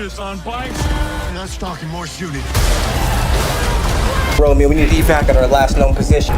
soldiers on bikes. We're not stalking, more shooting. Romeo, we need to evac at our last known position.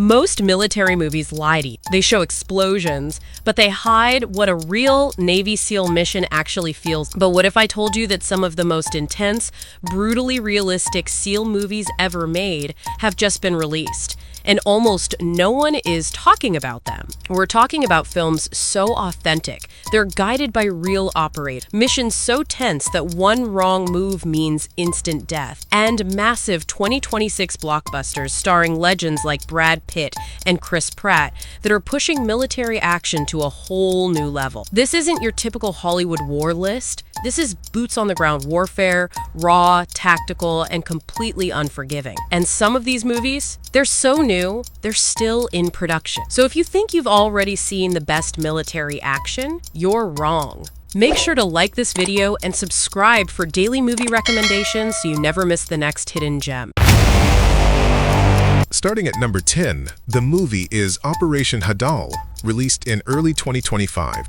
Most military movies lie to you. They show explosions, but they hide what a real Navy SEAL mission actually feels. But what if I told you that some of the most intense, brutally realistic SEAL movies ever made have just been released? And almost no one is talking about them. We're talking about films so authentic. They're guided by real operators. Missions so tense that one wrong move means instant death. And massive 2026 blockbusters starring legends like Brad Pitt and Chris Pratt that are pushing military action to a whole new level. This isn't your typical Hollywood war list. This is boots-on-the-ground warfare, raw, tactical, and completely unforgiving. And some of these movies, they're so new, they're still in production. So if you think you've already seen the best military action, you're wrong. Make sure to like this video and subscribe for daily movie recommendations so you never miss the next hidden gem. Starting at number 10, the movie is Operation Hadal, released in early 2025.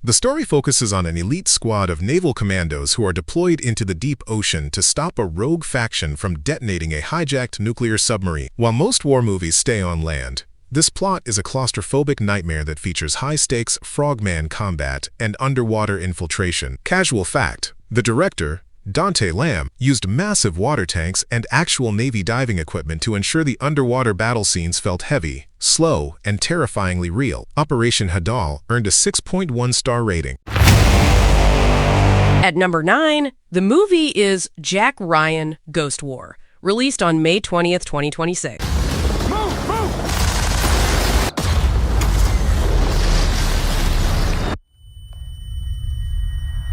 The story focuses on an elite squad of naval commandos who are deployed into the deep ocean to stop a rogue faction from detonating a hijacked nuclear submarine. While most war movies stay on land, this plot is a claustrophobic nightmare that features high-stakes frogman combat and underwater infiltration. Casual fact, the director, Dante Lamb, used massive water tanks and actual Navy diving equipment to ensure the underwater battle scenes felt heavy, slow, and terrifyingly real. Operation Hadal earned a 6.1-star rating. At number 9, the movie is Jack Ryan: Ghost War, released on May 20th, 2026.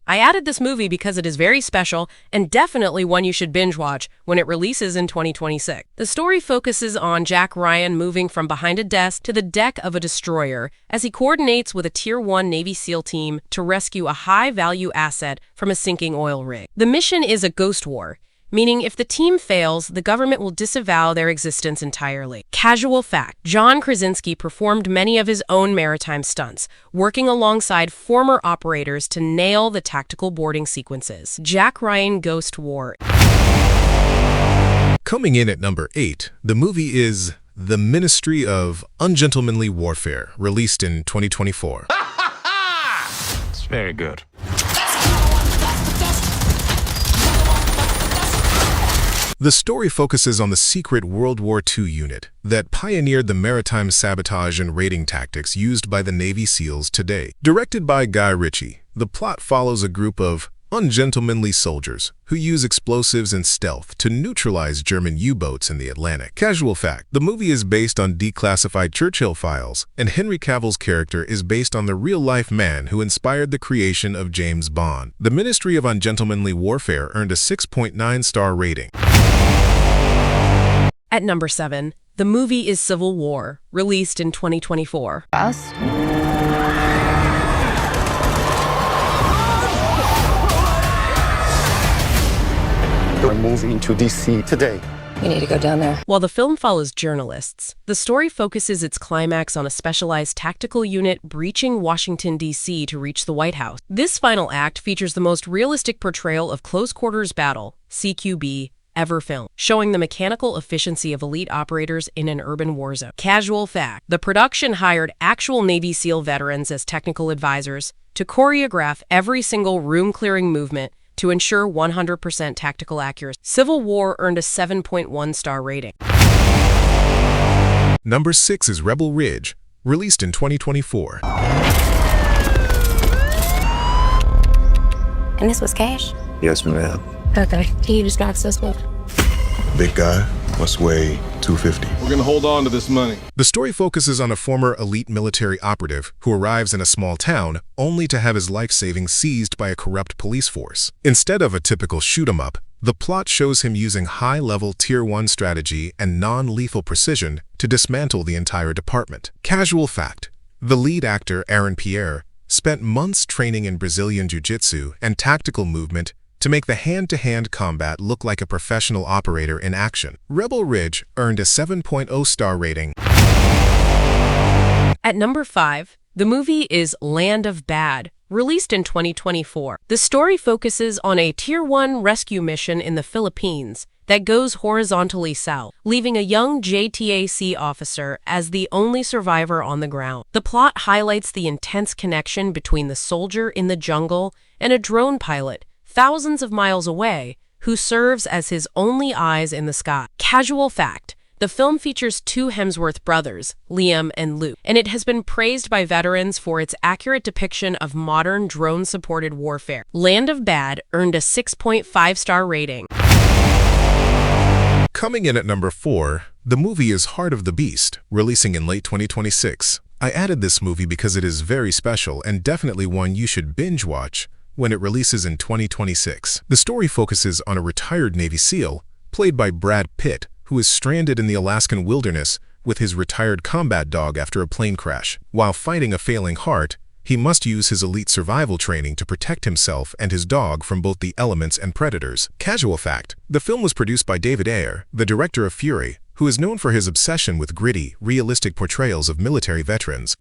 I added this movie because it is very special and definitely one you should binge watch when it releases in 2026. The story focuses on Jack Ryan moving from behind a desk to the deck of a destroyer as he coordinates with a Tier 1 Navy SEAL team to rescue a high-value asset from a sinking oil rig. The mission is a ghost war, meaning if the team fails, the government will disavow their existence entirely. Casual fact, John Krasinski performed many of his own maritime stunts, working alongside former operators to nail the tactical boarding sequences. Jack Ryan: Ghost War. Coming in at number 8, the movie is The Ministry of UnGentlemanly Warfare, released in 2024. It's very good. The story focuses on the secret World War II unit that pioneered the maritime sabotage and raiding tactics used by the Navy SEALs today. Directed by Guy Ritchie, the plot follows a group of ungentlemanly soldiers who use explosives and stealth to neutralize German U-boats in the Atlantic. Casual fact, the movie is based on declassified Churchill files, and Henry Cavill's character is based on the real-life man who inspired the creation of James Bond. The Ministry of UnGentlemanly Warfare earned a 6.9-star rating. At number 7, the movie is Civil War, released in 2024. We're moving to DC today. We need to go down there. While the film follows journalists, the story focuses its climax on a specialized tactical unit breaching Washington, D.C. to reach the White House. This final act features the most realistic portrayal of close-quarters battle, CQB, ever filmed, showing the mechanical efficiency of elite operators in an urban war zone. Casual fact, the production hired actual Navy SEAL veterans as technical advisors to choreograph every single room-clearing movement to ensure 100% tactical accuracy. Civil War earned a 7.1-star rating. Number 6 is Rebel Ridge, released in 2024. And this was cash? Yes, ma'am. Okay. Can you describe suspect? Big guy must weigh 250. We're gonna hold on to this money. The story focuses on a former elite military operative who arrives in a small town only to have his life savings seized by a corrupt police force. Instead of a typical shoot-'em-up, the plot shows him using high-level Tier 1 strategy and non-lethal precision to to dismantle the entire department. Casual fact: the lead actor, Aaron Pierre, spent months training in Brazilian jiu-jitsu and tactical movement to make the hand-to-hand combat look like a professional operator in action. Rebel Ridge earned a 7.0 star rating. At number 5, the movie is Land of Bad, released in 2024. The story focuses on a Tier 1 rescue mission in the Philippines that goes horizontally south, leaving a young JTAC officer as the only survivor on the ground. The plot highlights the intense connection between the soldier in the jungle and a drone pilot thousands of miles away who serves as his only eyes in the sky. Casual fact: the film features two Hemsworth brothers, Liam and Luke, and it has been praised by veterans for its accurate depiction of modern drone-supported warfare. Land of Bad earned a 6.5 star rating. Coming in at number 4, the movie is Heart of the Beast, releasing in late 2026. I added this movie because it is very special and definitely one you should binge watch when it releases in 2026. The story focuses on a retired Navy SEAL, played by Brad Pitt, who is stranded in the Alaskan wilderness with his retired combat dog after a plane crash. While fighting a failing heart, he must use his elite survival training to protect himself and his dog from both the elements and predators. Casual fact: the film was produced by David Ayer, the director of Fury, who is known for his obsession with gritty, realistic portrayals of military veterans.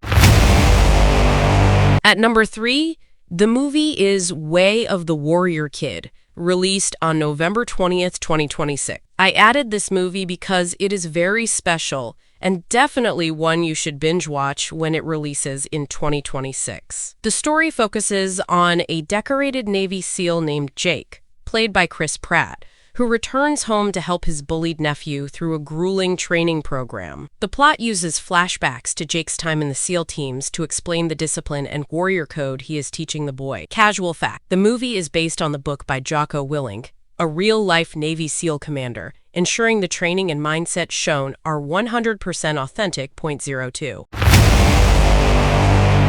At number 3, the movie is Way of the Warrior Kid, released on November 20th, 2026. I added this movie because it is very special and definitely one you should binge watch when it releases in 2026. The story focuses on a decorated Navy SEAL named Jake, played by Chris Pratt, who returns home to help his bullied nephew through a grueling training program. The plot uses flashbacks to Jake's time in the SEAL teams to explain the discipline and warrior code he is teaching the boy. Casual fact: the movie is based on the book by Jocko Willink, a real-life Navy SEAL commander, ensuring the training and mindset shown are 100% authentic. 0.02.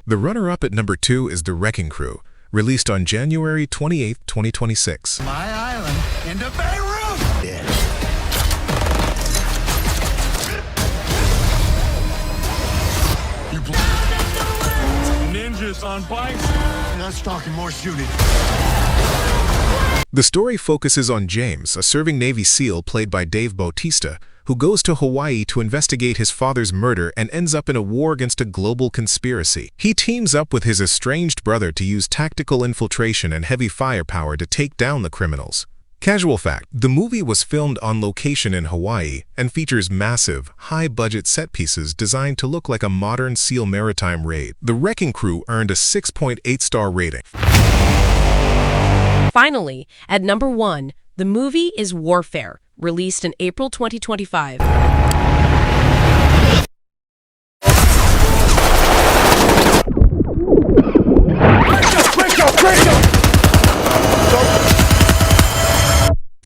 The runner-up at number 2 is The Wrecking Crew, released on January 28, 2026. My island into Beirut! Yeah. You Ninjas on bikes. Not talking more shooting. The story focuses on James, a serving Navy SEAL played by Dave Bautista, who goes to Hawaii to investigate his father's murder and ends up in a war against a global conspiracy. He teams up with his estranged brother to use tactical infiltration and heavy firepower to take down the criminals. Casual fact: the movie was filmed on location in Hawaii and features massive, high-budget set pieces designed to look like a modern SEAL maritime raid. The Wrecking Crew earned a 6.8 star rating. Finally, at number 1, the movie is Warfare, released in April 2025.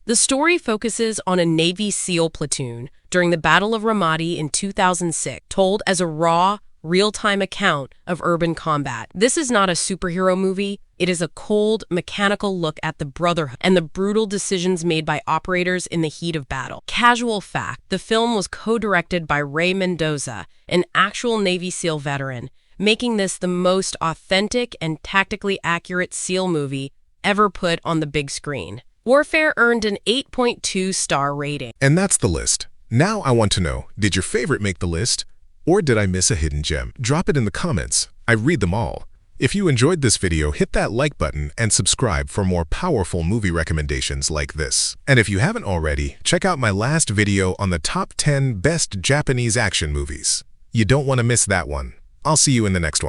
The story focuses on a Navy SEAL platoon during the Battle of Ramadi in 2006, told as a raw, real-time account of urban combat. This is not a superhero movie. It is a cold, mechanical look at the brotherhood and the brutal decisions made by operators in the heat of battle. Casual fact: the film was co-directed by Ray Mendoza, an actual Navy SEAL veteran, making this the most authentic and tactically accurate SEAL movie ever put on the big screen. Warfare earned an 8.2 star rating. And that's the list. Now I want to know, did your favorite make the list? Or did I miss a hidden gem? Drop it in the comments. I read them all. If you enjoyed this video, hit that like button and subscribe for more powerful movie recommendations like this. And if you haven't already, check out my last video on the top 10 best Japanese action movies. You don't want to miss that one. I'll see you in the next one.